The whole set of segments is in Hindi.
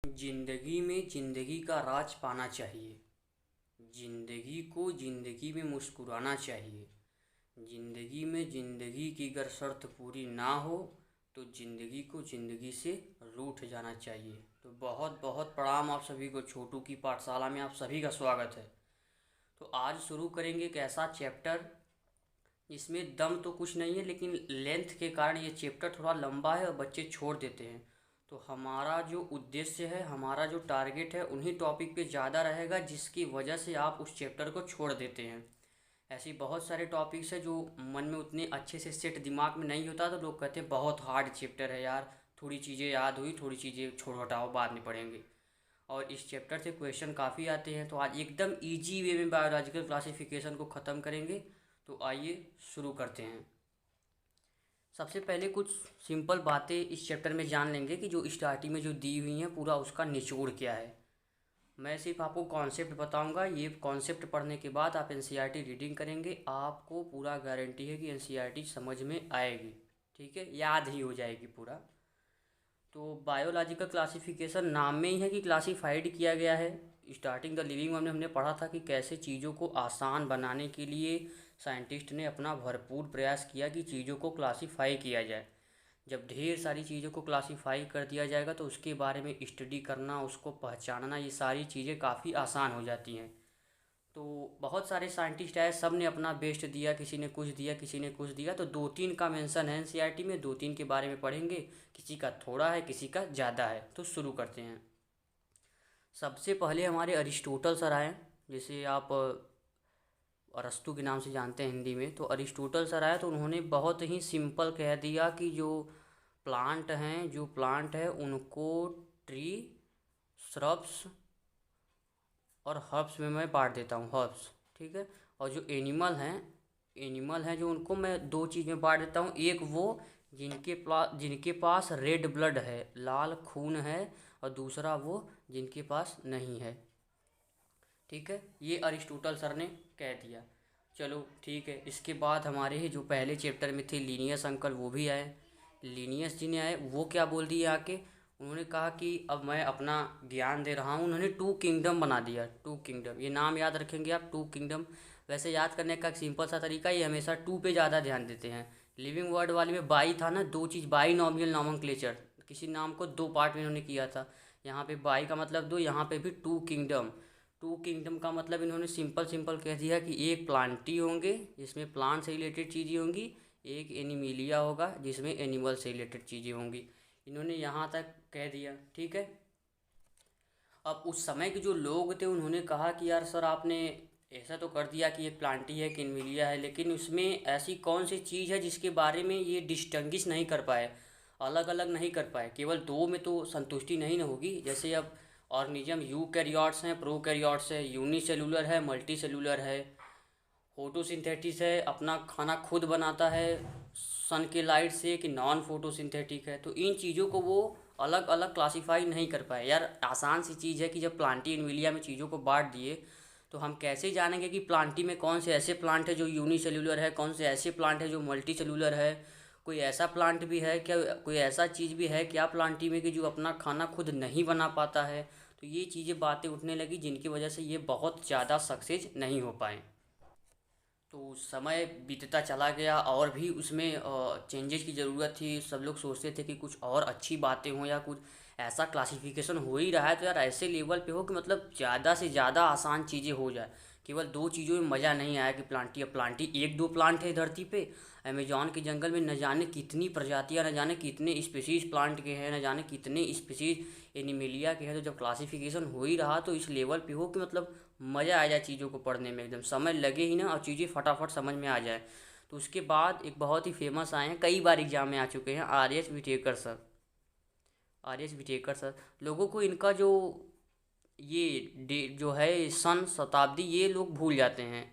जिंदगी में जिंदगी का राज पाना चाहिए। जिंदगी को जिंदगी में मुस्कुराना चाहिए। जिंदगी में जिंदगी की अगर शर्त पूरी ना हो तो जिंदगी को जिंदगी से रूठ जाना चाहिए। तो बहुत बहुत प्रणाम आप सभी को। छोटू की पाठशाला में आप सभी का स्वागत है। तो आज शुरू करेंगे एक ऐसा चैप्टर जिसमें दम तो कुछ नहीं है, लेकिन लेंथ के कारण ये चैप्टर थोड़ा लंबा है और बच्चे छोड़ देते हैं। तो हमारा जो उद्देश्य है, हमारा जो टारगेट है, उन्हीं टॉपिक पे ज़्यादा रहेगा जिसकी वजह से आप उस चैप्टर को छोड़ देते हैं। ऐसी बहुत सारे टॉपिक्स हैं जो मन में उतने अच्छे से सेट दिमाग में नहीं होता, तो लोग कहते हैं बहुत हार्ड चैप्टर है यार, थोड़ी चीज़ें याद हुई, थोड़ी चीज़ें छोड़ हटाओ, बाद में पढ़ेंगे। और इस चैप्टर से क्वेश्चन काफ़ी आते हैं, तो आज एकदम इजी वे में बायोलॉजिकल क्लासिफिकेशन को ख़त्म करेंगे। तो आइए शुरू करते हैं। सबसे पहले कुछ सिंपल बातें इस चैप्टर में जान लेंगे कि जो स्टार्टिंग में जो दी हुई हैं पूरा उसका निचोड़ क्या है। मैं सिर्फ आपको कॉन्सेप्ट बताऊंगा। ये कॉन्सेप्ट पढ़ने के बाद आप एनसीईआरटी रीडिंग करेंगे, आपको पूरा गारंटी है कि एनसीईआरटी समझ में आएगी। ठीक है, याद ही हो जाएगी पूरा। तो बायोलॉजिकल क्लासिफिकेशन नाम में ही है कि क्लासिफाइड किया गया है। स्टार्टिंग द लिविंग में हमने पढ़ा था कि कैसे चीज़ों को आसान बनाने के लिए साइंटिस्ट ने अपना भरपूर प्रयास किया कि चीज़ों को क्लासिफाई किया जाए। जब ढेर सारी चीज़ों को क्लासिफाई कर दिया जाएगा तो उसके बारे में स्टडी करना, उसको पहचानना, ये सारी चीज़ें काफ़ी आसान हो जाती हैं। तो बहुत सारे साइंटिस्ट आए, सब ने अपना बेस्ट दिया, किसी ने कुछ दिया, किसी ने कुछ दिया। तो दो तीन का मेंशन है एनसीईआरटी में, दो तीन के बारे में पढ़ेंगे। किसी का थोड़ा है, किसी का ज़्यादा है। तो शुरू करते हैं। सबसे पहले हमारे अरिस्टोटल सर आए, जिसे आप अरस्तु के नाम से जानते हैं हिंदी में। तो अरिस्टोटल सर आए तो उन्होंने बहुत ही सिंपल कह दिया कि जो प्लांट है उनको ट्री, श्रब्स और हर्ब्स में मैं बांट देता हूँ, हर्ब्स। ठीक है। और जो एनिमल हैं जो उनको मैं दो चीज़ में बांट देता हूँ। एक वो जिनके पास रेड ब्लड है, लाल खून है, और दूसरा वो जिनके पास नहीं है। ठीक है, ये अरिस्टोटल सर ने कह दिया। चलो ठीक है। इसके बाद हमारे ही जो पहले चैप्टर में थे लीनियस अंकल, वो भी आए। लीनियस जी ने आए, वो क्या बोल दिए आके, उन्होंने कहा कि अब मैं अपना ज्ञान दे रहा हूँ। उन्होंने टू किंगडम बना दिया। टू किंगडम, ये नाम याद रखेंगे आप, टू किंगडम। वैसे याद करने का एक सिंपल सा तरीका, ये हमेशा टू पे ज़्यादा ध्यान देते हैं। लिविंग वर्ड वाले में बाई था ना, दो चीज़, बाई नॉमिनल नॉमेनक्लेचर, किसी नाम को दो पार्ट में इन्होंने किया था। यहाँ पे बाई का मतलब दो, यहाँ पे भी टू किंगडम। टू किंगडम का मतलब इन्होंने सिंपल सिंपल कह दिया कि एक प्लांटी होंगे जिसमें प्लांट से रिलेटेड चीज़ें होंगी, एक एनिमिलिया होगा जिसमें एनिमल से रिलेटेड चीज़ें होंगी। इन्होंने यहाँ तक कह दिया। ठीक है। अब उस समय के जो लोग थे उन्होंने कहा कि यार सर, आपने ऐसा तो कर दिया कि एक प्लांटी है, एक एनिमिलिया है, लेकिन उसमें ऐसी कौन सी चीज़ है जिसके बारे में ये डिस्टिंग्विश नहीं कर पाए, अलग अलग नहीं कर पाए। केवल दो में तो संतुष्टि नहीं ना होगी। जैसे अब ऑर्गेनिज्म यूकैरियोट्स हैं, प्रोकैरियोट्स है, यूनिसेलुलर है, मल्टी सेलुलर है, फोटोसिंथेटिस है, अपना खाना खुद बनाता है सन के लाइट से, कि नॉन फोटोसिंथेटिक है। तो इन चीज़ों को वो अलग अलग क्लासीफाई नहीं कर पाए। यार आसान सी चीज़ है कि जब प्लांटी एनविलिया में चीज़ों को बांट दिए तो हम कैसे जानेंगे कि प्लांटी में कौन से ऐसे प्लांट है जो यूनिसेलुलर है, कौन से ऐसे प्लांट है जो मल्टी सेलुलर है। कोई ऐसा प्लांट भी है क्या, कोई ऐसा चीज़ भी है क्या प्लांटी में कि जो अपना खाना खुद नहीं बना पाता है। तो ये चीज़ें बातें उठने लगी जिनकी वजह से ये बहुत ज़्यादा सक्सेस नहीं हो पाए। तो समय बीतता चला गया और भी उसमें चेंजेस की ज़रूरत थी। सब लोग सोचते थे कि कुछ और अच्छी बातें हों, या कुछ ऐसा क्लासिफिकेशन हो ही रहा है तो यार ऐसे लेवल पे हो कि मतलब ज़्यादा से ज़्यादा आसान चीज़ें हो जाए। केवल दो चीज़ों में मज़ा नहीं आया कि प्लांटी, अब प्लांटी एक दो प्लांट है धरती पे। अमेजॉन के जंगल में न जाने कितनी प्रजातियां, न जाने कितने स्पीसीज प्लांट के हैं, न जाने कितने स्पीसीज एनिमिलिया के हैं। तो जब क्लासिफिकेशन हो ही रहा तो इस लेवल पे हो कि मतलब मज़ा आ जाए चीज़ों को पढ़ने में, एकदम समय लगे ही ना और चीज़ें फटाफट समझ में आ जाए। तो उसके बाद एक बहुत ही फेमस आए हैं, कई बार एग्जाम में आ चुके हैं, R S Whitaker sir. R S Whitaker sir, लोगों को इनका जो ये जो है सन शताब्दी, ये लोग भूल जाते हैं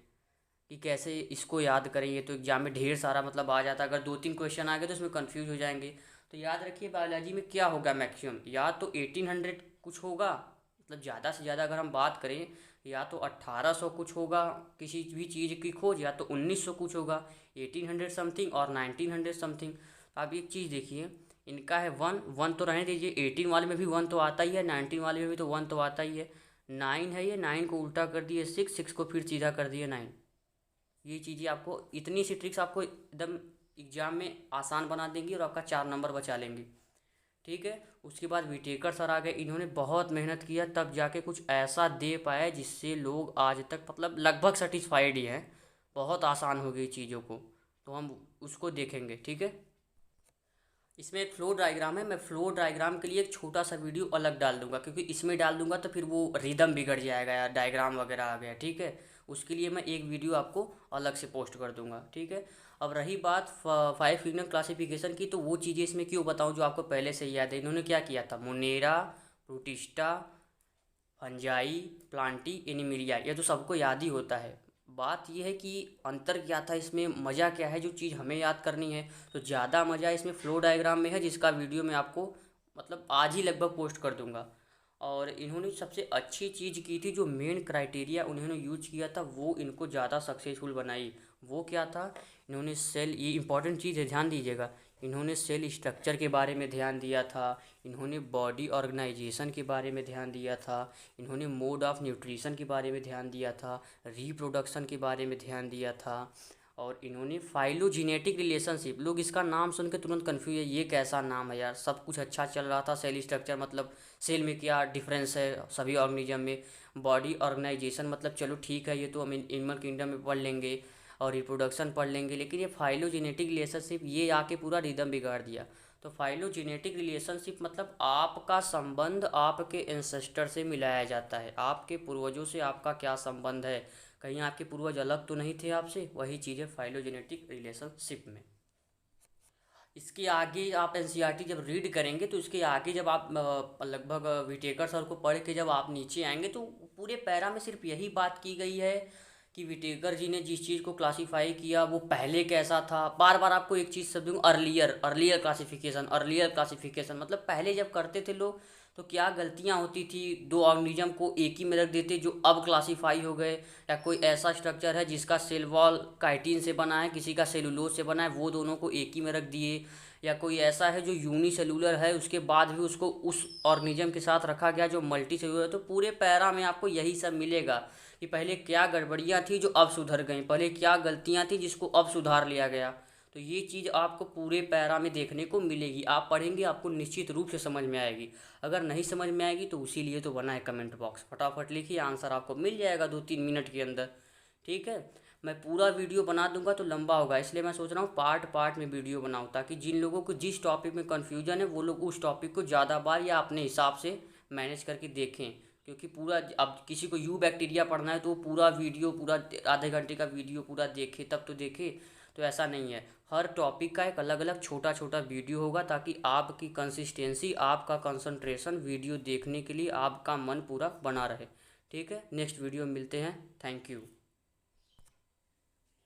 कि कैसे इसको याद करेंगे। तो एग्जाम में ढेर सारा मतलब आ जाता है, अगर दो तीन क्वेश्चन आ गए तो उसमें कंफ्यूज हो जाएंगे। तो याद रखिए बायोलॉजी में क्या होगा मैक्सिमम, या तो 1800 कुछ होगा, मतलब ज़्यादा से ज़्यादा अगर हम बात करें, या तो 1800 कुछ होगा किसी भी चीज़ की खोज, या तो 1900 कुछ होगा, 1800 समथिंग और 1900 समथिंग। आप एक चीज़ देखिए इनका है 1, 1 तो रहने दीजिए, 18 वाले में भी 1 तो आता ही है, 19 वाले में भी तो 1 तो आता ही है। 9 है, ये 9 को उल्टा कर दिए 6, 6 को फिर सीधा कर दिए 9। ये चीज़ें आपको, इतनी सी ट्रिक्स आपको एकदम एग्जाम में आसान बना देंगी और आपका 4 नंबर बचा लेंगी। ठीक है। उसके बाद विटेकर सर आ गए, इन्होंने बहुत मेहनत किया तब जाके कुछ ऐसा दे पाए जिससे लोग आज तक मतलब लगभग सेटिस्फाइड ही हैं। बहुत आसान हो गई चीज़ों को, तो हम उसको देखेंगे। ठीक है। इसमें एक फ्लो डायग्राम है, मैं फ्लो डायग्राम के लिए एक छोटा सा वीडियो अलग डाल दूंगा, क्योंकि इसमें डाल दूंगा तो फिर वो रिदम बिगड़ जाएगा यार, डायग्राम वगैरह आ गया। ठीक है। उसके लिए मैं एक वीडियो आपको अलग से पोस्ट कर दूंगा। ठीक है। अब रही बात 5 फिंगर क्लासिफिकेशन की, तो वो चीज़ें इसमें क्यों बताऊँ जो आपको पहले से ही याद है। इन्होंने क्या किया था, Monera, protista, fungi, Plantae, Animalia, ये तो सबको याद ही होता है। बात यह है कि अंतर क्या था इसमें, मज़ा क्या है, जो चीज़ हमें याद करनी है। तो ज़्यादा मज़ा इसमें फ्लो डायग्राम में है, जिसका वीडियो मैं आपको मतलब आज ही लगभग पोस्ट कर दूंगा। और इन्होंने सबसे अच्छी चीज़ की थी, जो मेन क्राइटेरिया उन्होंने यूज किया था वो इनको ज़्यादा सक्सेसफुल बनाई। वो क्या था, इन्होंने सेल, ये इंपॉर्टेंट चीज़ है ध्यान दीजिएगा, इन्होंने सेल स्ट्रक्चर के बारे में ध्यान दिया था, इन्होंने बॉडी ऑर्गेनाइजेशन के बारे में ध्यान दिया था, इन्होंने मोड ऑफ न्यूट्रिशन के बारे में ध्यान दिया था, रिप्रोडक्शन के बारे में ध्यान दिया था, और इन्होंने फाइलोजेनेटिक रिलेशनशिप, लोग इसका नाम सुन के तुरंत कन्फ्यूज है, ये कैसा नाम है यार, सब कुछ अच्छा चल रहा था, सेल स्ट्रक्चर मतलब सेल में क्या डिफरेंस है सभी ऑर्गेनिज्म में, बॉडी ऑर्गेनाइजेशन मतलब चलो ठीक है, ये तो हम एनिमल किंगडम में पढ़ लेंगे, और रिप्रोडक्शन पढ़ लेंगे, लेकिन ये फाइलोजेनेटिक रिलेशनशिप ये आके पूरा रिदम बिगाड़ दिया। तो फाइलोजेनेटिक रिलेशनशिप मतलब आपका संबंध आपके एंसेस्टर से मिलाया जाता है, आपके पूर्वजों से आपका क्या संबंध है, कहीं आपके पूर्वज अलग तो नहीं थे आपसे, वही चीज़ है फाइलोजेनेटिक रिलेशनशिप में। इसके आगे आप एनसीईआरटी जब रीड करेंगे तो इसके आगे जब आप लगभग विटेकर सर को पढ़ के जब आप नीचे आएंगे तो पूरे पैरा में सिर्फ यही बात की गई है कि विटेकर जी ने जिस चीज़ को क्लासीफाई किया वो पहले कैसा था। बार बार आपको एक चीज़ सब दूँगा, earlier earlier classification, earlier classification मतलब पहले जब करते थे लोग तो क्या गलतियाँ होती थी, दो ऑर्गेनिज्म को एक ही में रख देते जो अब क्लासीफाई हो गए, या कोई ऐसा स्ट्रक्चर है जिसका सेल वॉल काइटिन से बना है, किसी का सेलुलोज से बना है, वो दोनों को एक ही में रख दिए, या कोई ऐसा है जो यूनिसेलुलर है उसके बाद भी उसको उस ऑर्गेनिज्म के साथ रखा गया जो मल्टी सेलुलर है। तो पूरे पैरा में आपको यही सब मिलेगा कि पहले क्या गड़बड़ियाँ थी जो अब सुधर गई, पहले क्या गलतियाँ थी जिसको अब सुधार लिया गया। तो ये चीज़ आपको पूरे पैरा में देखने को मिलेगी, आप पढ़ेंगे आपको निश्चित रूप से समझ में आएगी। अगर नहीं समझ में आएगी तो उसीलिए तो बना है कमेंट बॉक्स, फटाफट लिखिए, आंसर आपको मिल जाएगा 2-3 मिनट के अंदर। ठीक है। मैं पूरा वीडियो बना दूंगा तो लंबा होगा, इसलिए मैं सोच रहा हूँ पार्ट पार्ट में वीडियो बनाऊँ, ताकि जिन लोगों को जिस टॉपिक में कन्फ्यूजन है वो लोग उस टॉपिक को ज़्यादा बार या अपने हिसाब से मैनेज करके देखें। क्योंकि पूरा, अब किसी को यू बैक्टीरिया पढ़ना है तो पूरा वीडियो, पूरा आधे घंटे का वीडियो पूरा देखे तब तो देखे, तो ऐसा नहीं है। हर टॉपिक का एक अलग अलग छोटा छोटा वीडियो होगा, ताकि आपकी कंसिस्टेंसी, आपका कंसंट्रेशन वीडियो देखने के लिए आपका मन पूरा बना रहे। ठीक है। नेक्स्ट वीडियो में मिलते हैं। Thank you.